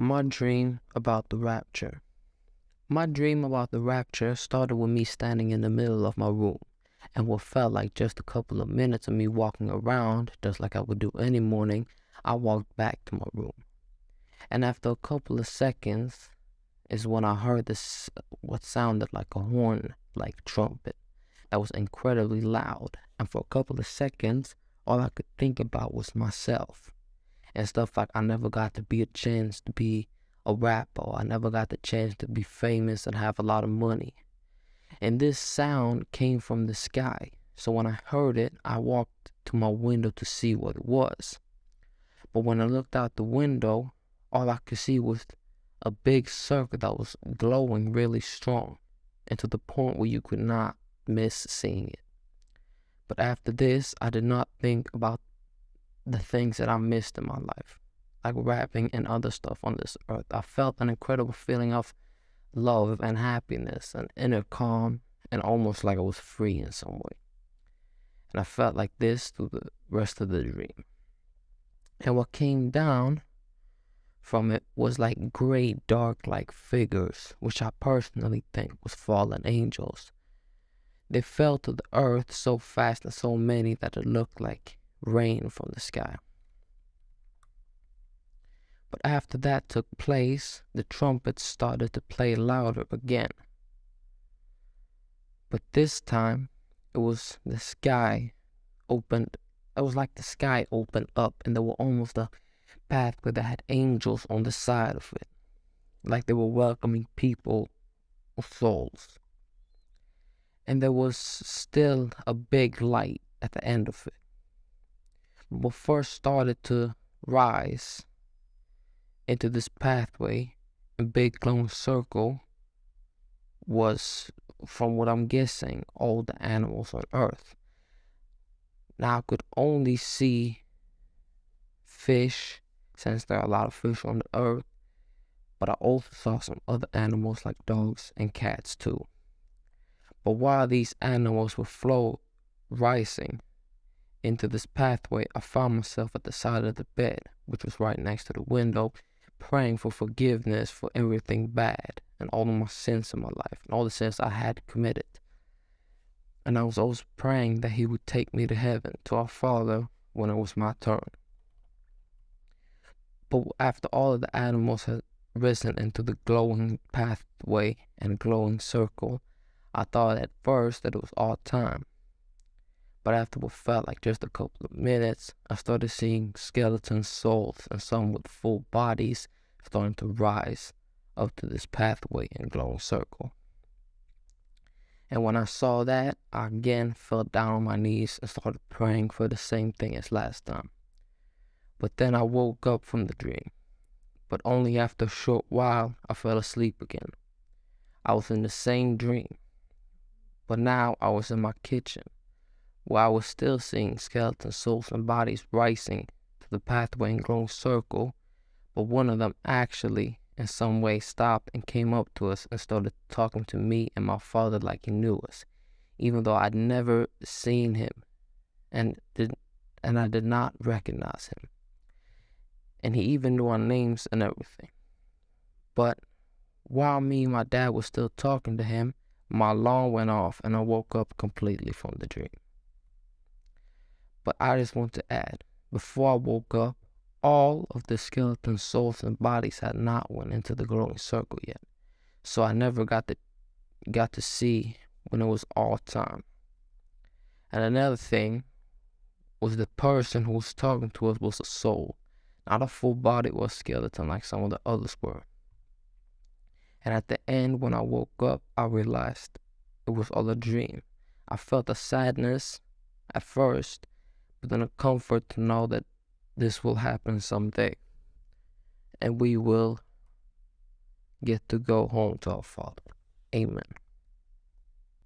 My dream about the rapture. My dream about the rapture started with me standing in the middle of my room, and what felt like just a couple of minutes of me walking around, just like I would do any morning. I walked back to my room. And after a couple of seconds is when I heard this, what sounded like a horn, like trumpet, that was incredibly loud. And for a couple of seconds, all I could think about was myself. And stuff like I never got to be a chance to be a rapper. I never got the chance to be famous and have a lot of money. And this sound came from the sky. So when I heard it, I walked to my window to see what it was. But when I looked out the window, all I could see was a big circle that was glowing really strong, and to the point where you could not miss seeing it. But after this, I did not think about the things that I missed in my life, like rapping and other stuff on this earth. I felt an incredible feeling of love and happiness and inner calm, and almost like I was free in some way. And I felt like this through the rest of the dream. And what came down from it was like gray, dark-like figures, which I personally think was fallen angels. They fell to the earth so fast and so many that it looked like rain from the sky. But after that took place, the trumpets started to play louder again. But this time, it was the sky opened. It was like the sky opened up, and there were almost a pathway that had angels on the side of it, like they were welcoming people or souls. And there was still a big light at the end of it. What first started to rise into this pathway, a big glowing circle, was, from what I'm guessing, all the animals on Earth. Now I could only see fish, since there are a lot of fish on the Earth, but I also saw some other animals like dogs and cats too. But while these animals were rising into this pathway, I found myself at the side of the bed, which was right next to the window, praying for forgiveness for everything bad and all of my sins in my life and all the sins I had committed. And I was always praying that He would take me to heaven, to our Father, when it was my turn. But after all of the animals had risen into the glowing pathway and glowing circle, I thought at first that it was all time. But after what felt like just a couple of minutes, I started seeing skeleton souls and some with full bodies starting to rise up to this pathway and glowing circle. And when I saw that, I again fell down on my knees and started praying for the same thing as last time. But then I woke up from the dream. But only after a short while, I fell asleep again. I was in the same dream. But now I was in my kitchen, where I was still seeing skeleton souls and bodies rising to the pathway and glowing circle, but one of them actually in some way stopped and came up to us and started talking to me and my father like he knew us, even though I'd never seen him and I did not recognize him. And he even knew our names and everything. But while me and my dad was still talking to him, my alarm went off and I woke up completely from the dream. But I just want to add, before I woke up, all of the skeleton souls and bodies had not went into the glowing circle yet. So I never got to see when it was all time. And another thing was the person who was talking to us was a soul, not a full body or a skeleton like some of the others were. And at the end, when I woke up, I realized it was all a dream. I felt a sadness at first, but then a comfort to know that this will happen someday. And we will get to go home to our Father. Amen.